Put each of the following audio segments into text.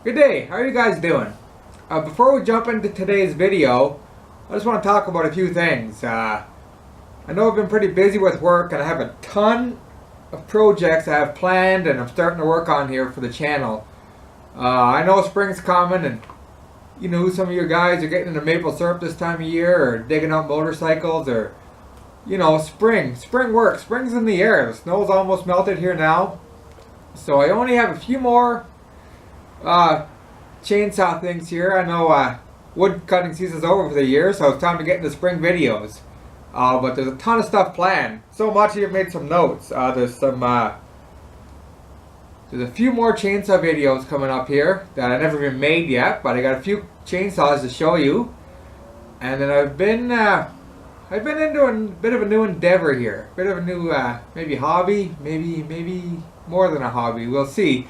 Good day, how are you guys doing? Before we jump into today's video, I just want to talk about a few things. I know I've been pretty busy with work and I have a ton of projects I have planned and I'm starting to work on here for the channel. I know spring's coming and you know some of you guys are getting into maple syrup this time of year or digging out motorcycles or you know spring work. Spring's in the air. The snow's almost melted here now. So I only have a few more chainsaw things here. I know wood cutting season's over for the year, so it's time to get into spring videos. But there's a ton of stuff planned. So much I've made some notes. There's a few more chainsaw videos coming up here that I've never even made yet, but I got a few chainsaws to show you. And then I've been into a bit of a new endeavor here, bit of a new maybe hobby, maybe more than a hobby. We'll see.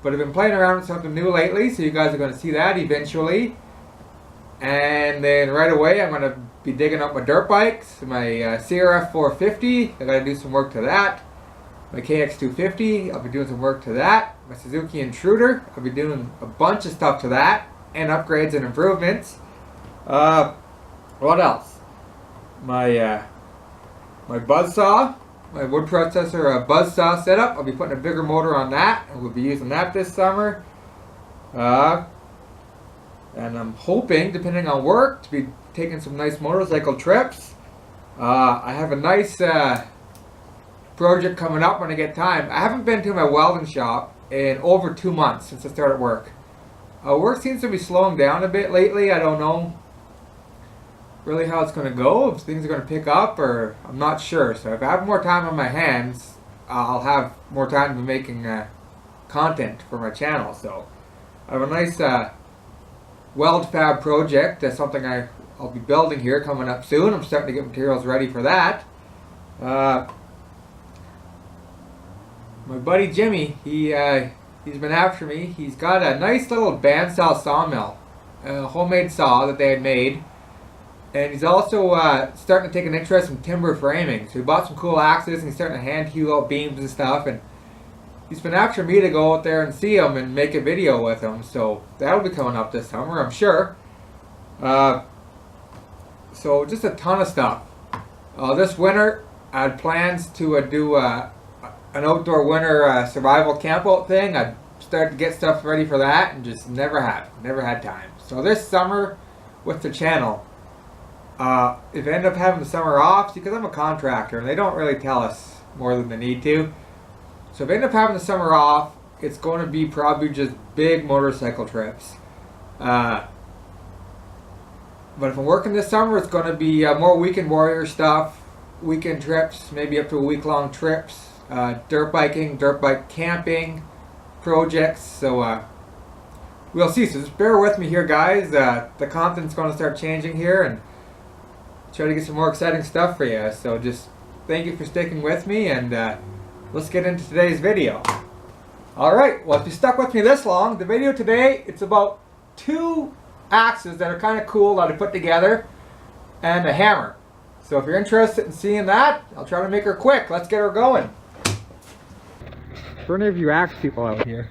But I've been playing around with something new lately, so you guys are going to see that eventually. And then right away, I'm going to be digging up my dirt bikes, my CRF 450. I got to do some work to that. My KX 250. I'll be doing some work to that. My Suzuki Intruder. I'll be doing a bunch of stuff to that, and upgrades and improvements. What else? My buzzsaw. My wood processor buzzsaw setup. I'll be putting a bigger motor on that, and we'll be using that this summer. And I'm hoping, depending on work, to be taking some nice motorcycle trips. I have a nice project coming up when I get time. I haven't been to my welding shop in over 2 months since I started work. Work seems to be slowing down a bit lately. I don't know really how it's going to go, if things are going to pick up, or I'm not sure. So if I have more time on my hands, I'll have more time to be making content for my channel. So I have a nice weld fab project. That's something I'll be building here coming up soon. I'm starting to get materials ready for that. My buddy Jimmy, he's been after me. He's got a nice little bandsaw sawmill, a homemade saw that they had made. And he's also starting to take an interest in timber framing. So he bought some cool axes and he's starting to hand hew out beams and stuff. And he's been after me to go out there and see him and make a video with him. So that'll be coming up this summer, I'm sure. So just a ton of stuff. This winter, I had plans to do an outdoor winter survival camp out thing. I started to get stuff ready for that and just never had time. So this summer with the channel, if I end up having the summer off, because I'm a contractor and they don't really tell us more than they need to. So if I end up having the summer off, it's going to be probably just big motorcycle trips. But if I'm working this summer, it's going to be more weekend warrior stuff, weekend trips, maybe up to a week-long trips, dirt biking, dirt bike camping projects. So we'll see. So just bear with me here, guys. The content's going to start changing here and try to get some more exciting stuff for you. So just thank you for sticking with me, and let's get into today's video. Alright, well if you stuck with me this long, the video today, it's about 2 axes that are kind of cool that I put together and a hammer. So if you're interested in seeing that, I'll try to make her quick. Let's get her going. For any of you axe people out here,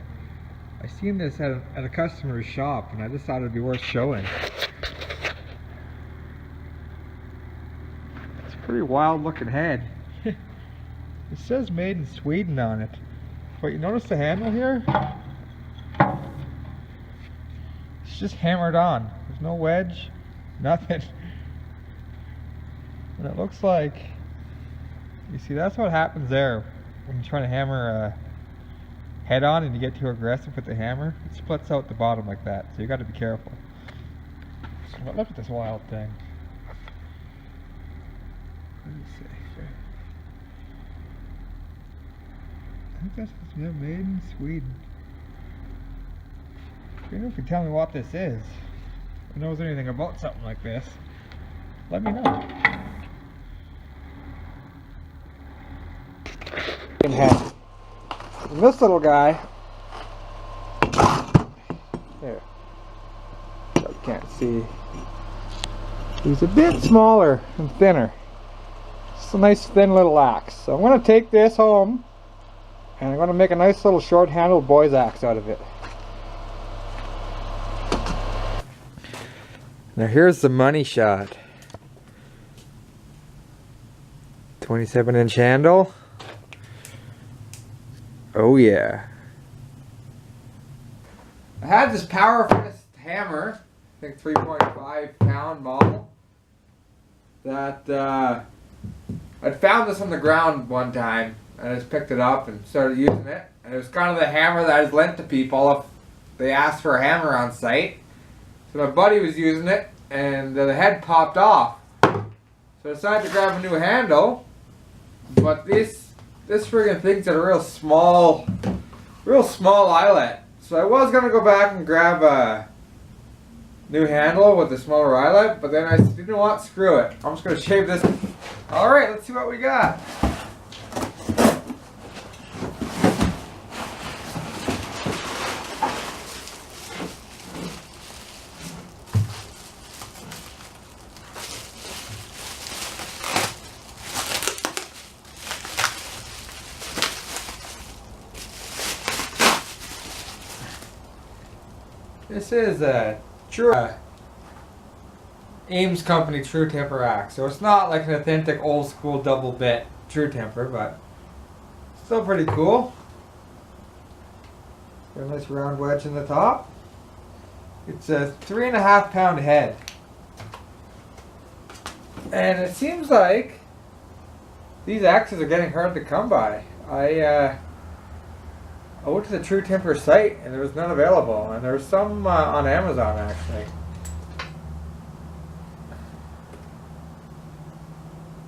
I seen this at a customer's shop and I just thought it'd be worth showing. Pretty wild looking head. It says made in Sweden on it, but you notice the handle here? It's just hammered on. There's no wedge, nothing. And it looks like, you see, that's what happens there when you're trying to hammer a head on and you get too aggressive with the hammer. It splits out the bottom like that, so you got to be careful. But look at this wild thing. I think that's supposed to be made in Sweden. If you can tell me what this is, who knows anything about something like this, let me know. And this little guy, there, you can't see, he's a bit smaller and thinner. It's a nice thin little axe. So I'm going to take this home and I'm going to make a nice little short-handled boy's axe out of it. Now here's the money shot. 27-inch handle. Oh yeah. I had this Power Fist hammer, I think 3.5 pound model, that I'd found this on the ground one time, and I just picked it up and started using it. And it was kind of the hammer that I was lent to people if they asked for a hammer on site. So my buddy was using it, and the head popped off. So I decided to grab a new handle, but this friggin' thing's got a real small eyelet. So I was gonna go back and grab a new handle with a smaller eyelet, but then I said, you know what, screw it. I'm just gonna shave this. All right, let's see what we got. This is a true Ames Company True Temper axe. So it's not like an authentic old school double bit True Temper, but still pretty cool. Got a nice round wedge in the top. It's a 3.5 pound head. And it seems like these axes are getting hard to come by. I went to the True Temper site and there was none available, and there was some on Amazon actually.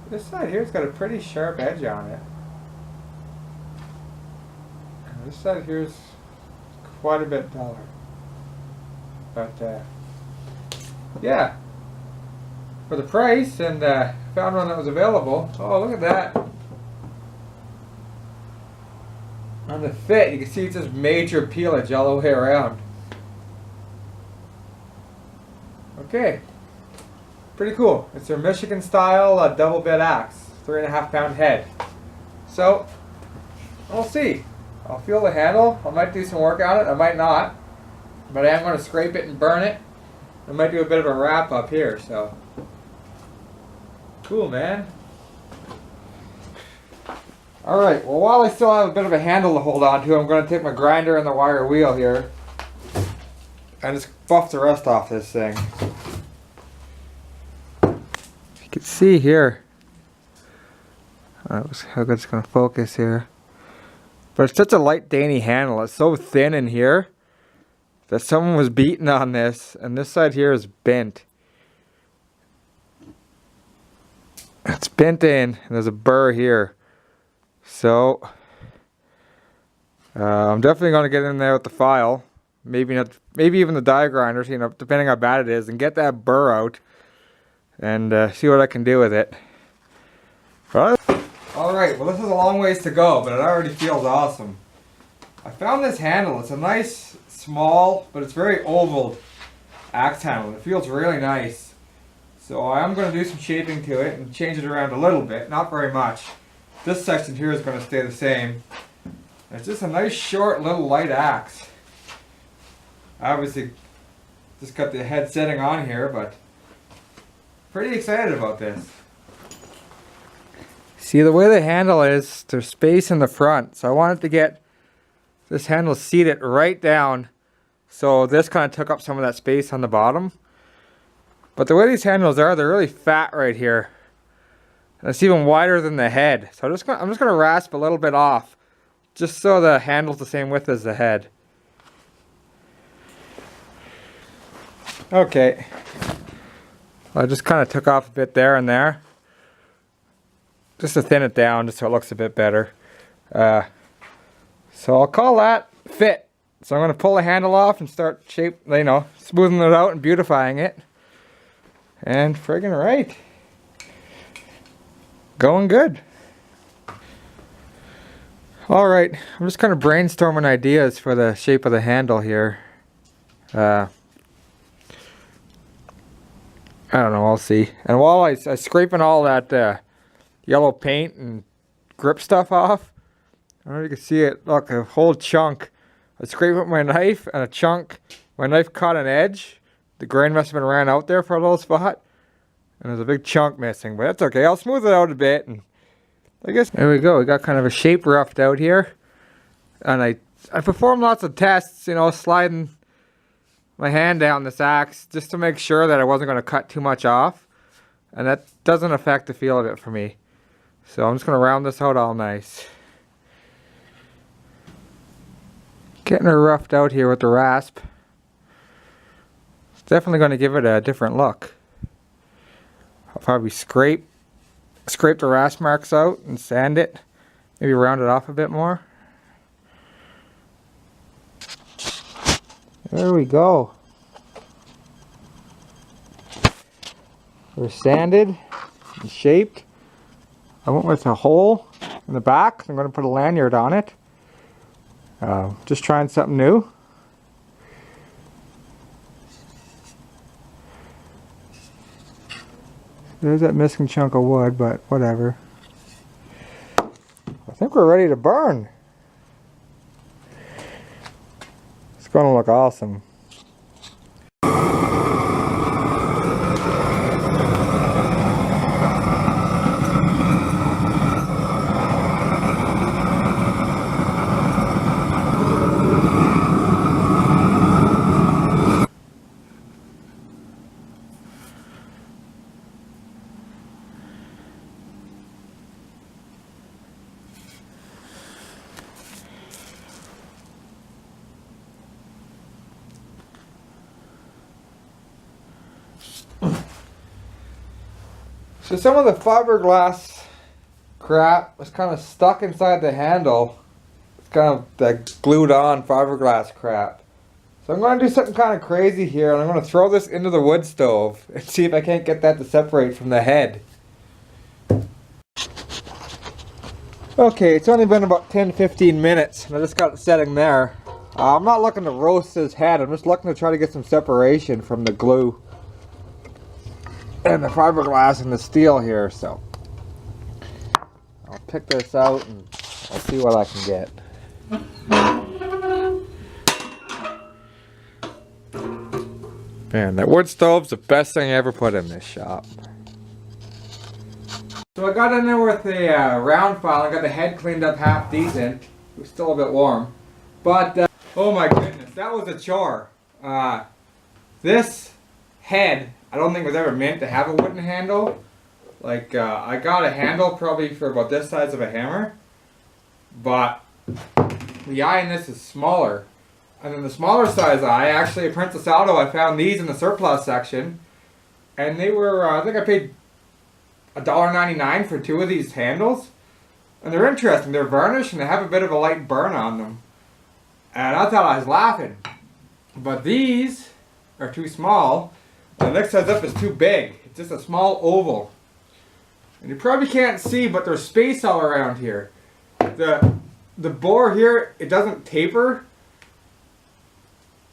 This side here's got a pretty sharp edge on it. And this side here's quite a bit duller. But yeah, for the price, and found one that was available. Oh, look at that. On the fit, you can see it says major peelage all the way around. Okay, pretty cool. It's a Michigan style double bit axe, 3.5 pound head. So, we'll see. I'll feel the handle. I might do some work on it. I might not, but I am going to scrape it and burn it. I might do a bit of a wrap up here. So, cool, man. Alright, well, while I still have a bit of a handle to hold on to, I'm going to take my grinder and the wire wheel here and just buff the rust off this thing. You can see here, how good it's going to focus here, but it's such a light dainty handle. It's so thin in here that someone was beating on this, and this side here is bent. It's bent in, and there's a burr here. So, I'm definitely going to get in there with the file, maybe even the die grinders, you know, depending how bad it is, and get that burr out, and see what I can do with it. Alright, well, this is a long ways to go, but it already feels awesome. I found this handle. It's a nice, small, but it's very oval axe handle. It feels really nice. So I am going to do some shaping to it and change it around a little bit, not very much. This section here is going to stay the same. It's just a nice short little light axe. I obviously just got the head setting on here, but pretty excited about this. See, the way the handle is, there's space in the front, so I wanted to get this handle seated right down, so this kind of took up some of that space on the bottom. But the way these handles are, they're really fat right here. And it's even wider than the head. So I'm just gonna rasp a little bit off, just so the handle's the same width as the head. Okay. I just kind of took off a bit there and there, just to thin it down, just so it looks a bit better. So I'll call that fit. So I'm gonna pull the handle off and start smoothing it out and beautifying it. And friggin' right. Going good. Alright, I'm just kind of brainstorming ideas for the shape of the handle here. I don't know, I'll see. And while I scraping all that yellow paint and grip stuff off, I don't know if you can see it, look, a whole chunk. I scraped with my knife and a chunk, my knife caught an edge, The grain must have been ran out there for a little spot. And there's a big chunk missing, but that's okay. I'll smooth it out a bit. And I guess there we go. We got kind of a shape roughed out here. And I performed lots of tests, you know, sliding my hand down this axe just to make sure that I wasn't going to cut too much off. And that doesn't affect the feel of it for me. So I'm just going to round this out all nice. Getting her roughed out here with the rasp. It's definitely going to give it a different look. I'll probably scrape the rasp marks out and sand it. Maybe round it off a bit more. There we go. They're sanded and shaped. I went with a hole in the back. I'm going to put a lanyard on it. Just trying something new. There's that missing chunk of wood, but whatever. I think we're ready to burn. It's going to look awesome. So some of the fiberglass crap was kind of stuck inside the handle. It's kind of that glued on fiberglass crap. So I'm going to do something kind of crazy here, and I'm going to throw this into the wood stove and see if I can't get that to separate from the head. Okay, it's only been about 10-15 minutes, and I just got it setting there. I'm not looking to roast his head, I'm just looking to try to get some separation from the glue and the fiberglass and the steel here, so I'll pick this out and I'll see what I can get. Man, that wood stove's the best thing I ever put in this shop. So I got in there with a round file. I got the head cleaned up half decent. It was still a bit warm, but oh my goodness, that was a chore. This head, I don't think was ever meant to have a wooden handle. Like, I got a handle probably for about this size of a hammer, but the eye in this is smaller. And then the smaller size eye, actually at Princess Auto, I found these in the surplus section, and they were, I think I paid $1.99 for two of these handles. And they're interesting, they're varnished and they have a bit of a light burn on them. And I thought I was laughing. But these are too small. The next size up is too big. It's just a small oval. And you probably can't see, but there's space all around here. The bore here, it doesn't taper.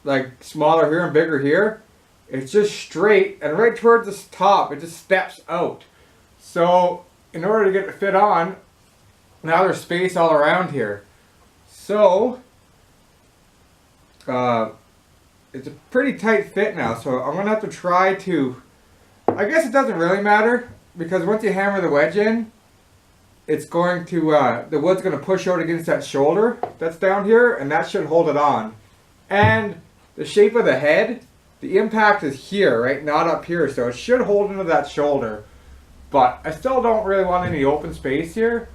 Like smaller here and bigger here. It's just straight, and right towards the top, it just steps out. So, in order to get it to fit on, now there's space all around here. So, it's a pretty tight fit now, so I'm going to have to try to, I guess it doesn't really matter, because once you hammer the wedge in, it's going to, the wood's going to push out against that shoulder that's down here, and that should hold it on. And the shape of the head, the impact is here, right, not up here, so it should hold into that shoulder. But I still don't really want any open space here,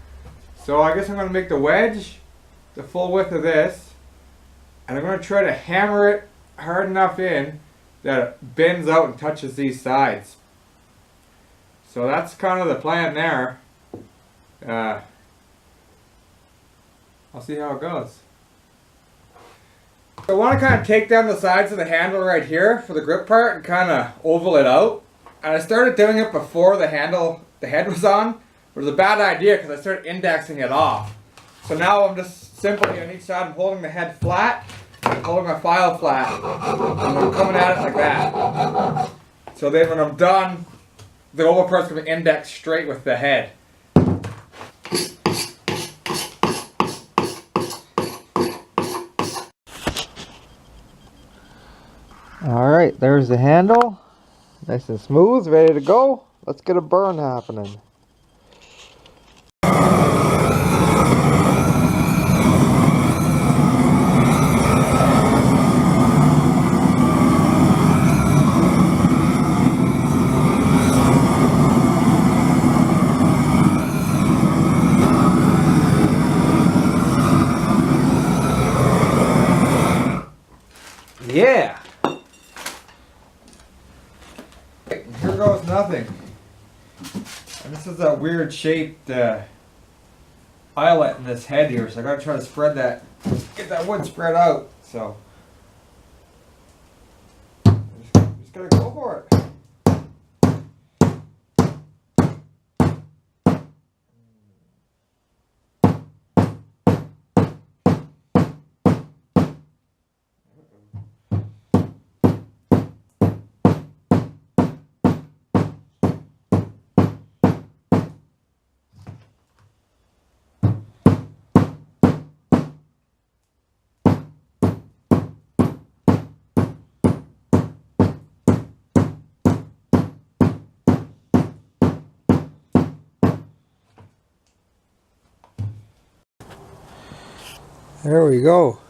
so I guess I'm going to make the wedge the full width of this, and I'm going to try to hammer it hard enough in that it bends out and touches these sides. So that's kind of the plan there. I'll see how it goes. I want to kind of take down the sides of the handle right here for the grip part and kind of oval it out. And I started doing it before the head was on. It was a bad idea because I started indexing it off. So now I'm just simply on each side, I'm holding the head flat, and holding my file flat, and I'm coming at it like that. So then when I'm done, the oval part's going to be indexed straight with the head. Alright, there's the handle. Nice and smooth, ready to go. Let's get a burn happening. Yeah! Here goes nothing. And this is a weird shaped eyelet in this head here, so I gotta try to spread that, get that wood spread out. So, just gotta go for it. There we go.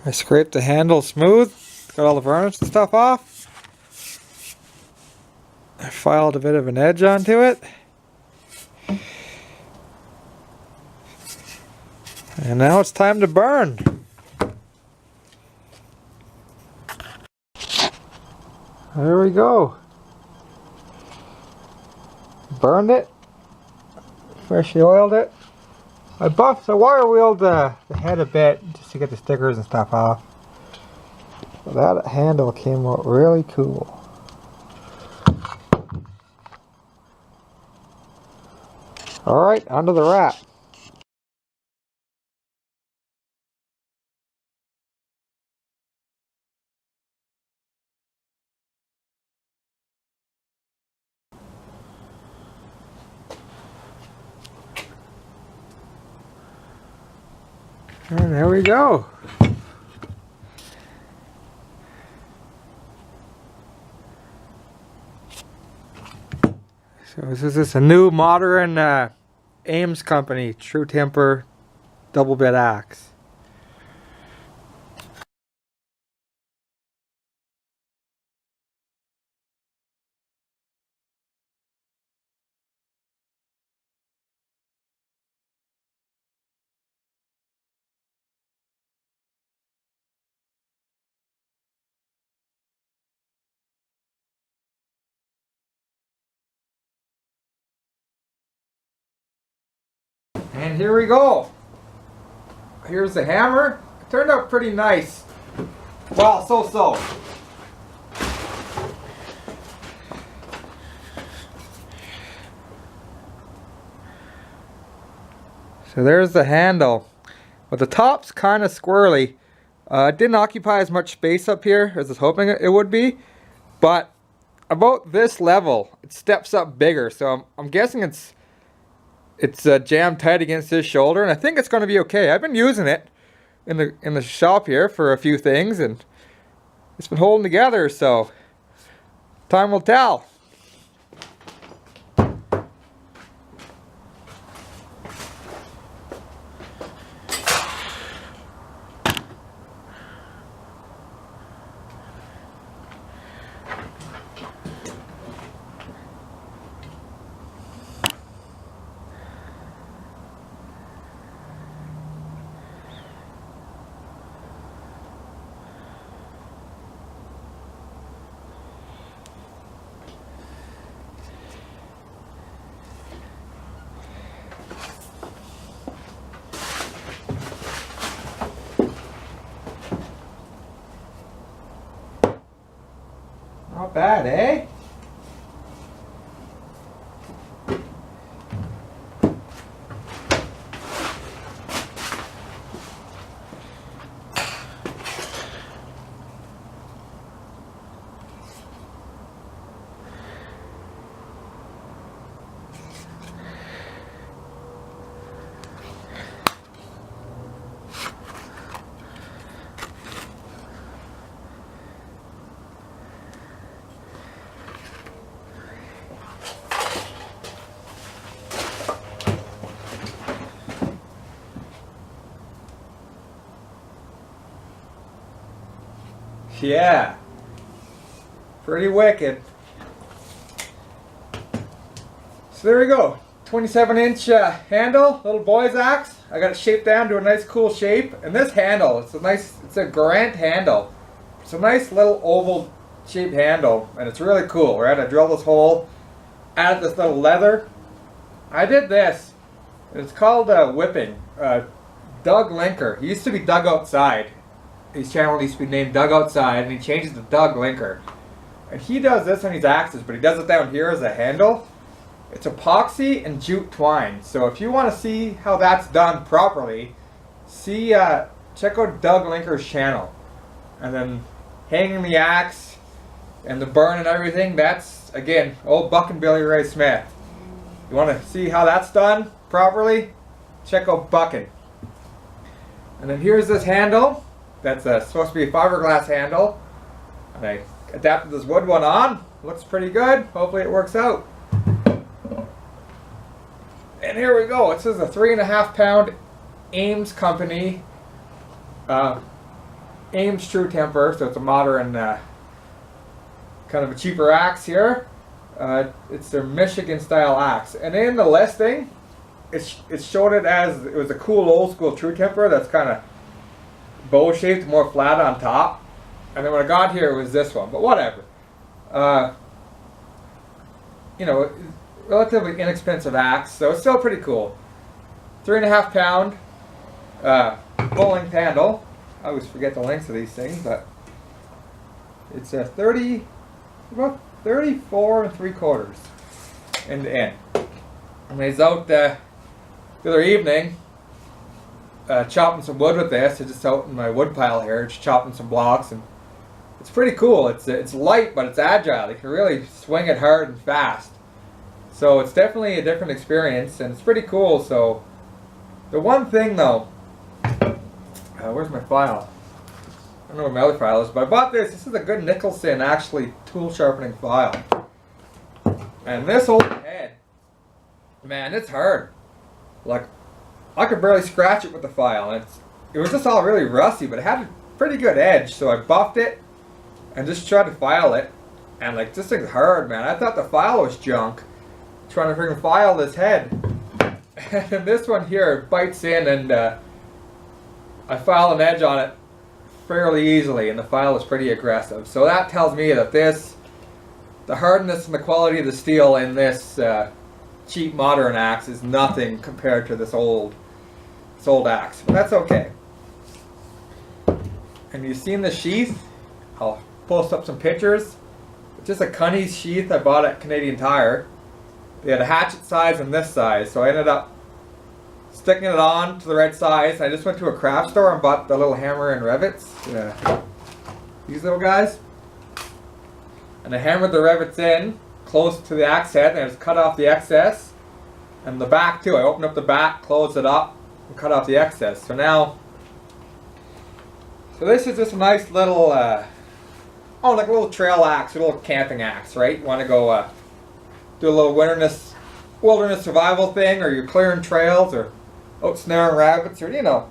I scraped the handle smooth, got all the varnish and stuff off. I filed a bit of an edge onto it. And now it's time to burn. There we go. Burned it. Freshly oiled it. I wire wheeled the head a bit just to get the stickers and stuff off. But that handle came out really cool. Alright, onto the wrap. And there we go. So this is a new modern Ames company, True Temper double bit axe. And here we go. Here's the hammer. It turned out pretty nice. Well, so-so. So there's the handle. But the top's kind of squirrely. It didn't occupy as much space up here as I was hoping it would be. But about this level, it steps up bigger. So I'm guessing it's jammed tight against his shoulder, and I think it's going to be okay. I've been using it in the shop here for a few things, and it's been holding together, so time will tell. Not bad, eh? Yeah. Pretty wicked. So there we go. 27-inch handle, little boy's axe. I got it shaped down to a nice cool shape. And this handle, it's a Garant handle. It's a nice little oval shaped handle, and it's really cool, right? I drilled this hole, added this little leather. I did this. It's called whipping. Doug Linker. He used to be Doug Outside. His channel used to be named Doug Outside, and he changed it to Doug Linker. And he does this on his axes, but he does it down here as a handle. It's epoxy and jute twine. So if you want to see how that's done properly, check out Doug Linker's channel. And then hanging the axe and the burn and everything, that's, again, old Buck and Billy Ray Smith. You want to see how that's done properly? Check out Buckin'. And then here's this handle. That's supposed to be a fiberglass handle. And I adapted this wood one on. Looks pretty good. Hopefully it works out. And here we go. This is a 3.5 pound Ames company. Ames True Temper. So it's a modern, kind of a cheaper axe here. It's their Michigan style axe. And in the listing, it showed it as it was a cool old school True Temper that's kind of bow shaped, more flat on top. And then when I got here, it was this one. But whatever. You know, relatively inexpensive axe, so it's still pretty cool. 3.5 pound full length handle. I always forget the lengths of these things, but it's a about 34 3/4 end to end. And I was out the other evening chopping some wood with this. I'm just out in my wood pile here, just chopping some blocks, and it's pretty cool. It's light, but it's agile. You can really swing it hard and fast. So it's definitely a different experience, and it's pretty cool. So the one thing though, where's my file? I don't know where my other file is, but I bought this. This is a good Nicholson actually tool sharpening file. And this old head, man, it's hard. Like, I could barely scratch it with the file. And it was just all really rusty, but it had a pretty good edge. So I buffed it and just tried to file it. And like, this thing's hard, man. I thought the file was junk. Trying to freaking file this head. And this one here bites in, and I file an edge on it fairly easily, and the file is pretty aggressive. So that tells me that the hardness and the quality of the steel in this cheap modern axe is nothing compared to this old axe. But that's okay. And you've seen the sheath. I'll post up some pictures. It's just a Cunny's sheath I bought at Canadian Tire. They had a hatchet size and this size, so I ended up sticking it on to the right size. I just went to a craft store and bought the little hammer and rivets. These little guys. And I hammered the rivets in close to the axe head, and I just cut off the excess. And the back too. I opened up the back, closed it up, and cut off the excess. So now, this is just a nice little, like a little trail axe, a little camping axe, right? You want to go do a little wilderness survival thing, or you're clearing trails, or out snaring rabbits, or, you know.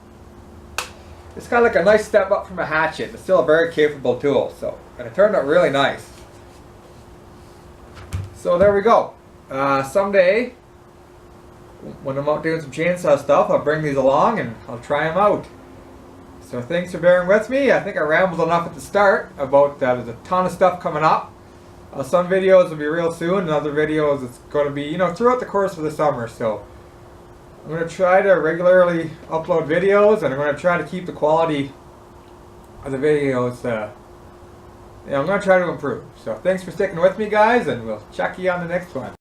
It's kind of like a nice step up from a hatchet. It's still a very capable tool, so, and it turned out really nice. So there we go. Someday, when I'm out doing some chainsaw stuff, I'll bring these along and I'll try them out. So thanks for bearing with me. I think I rambled enough at the start about there's a ton of stuff coming up. Some videos will be real soon, and other videos it's going to be, you know, throughout the course of the summer. So I'm going to try to regularly upload videos, and I'm going to try to keep the quality of the videos, I'm going to try to improve. So thanks for sticking with me, guys, and we'll check you on the next one.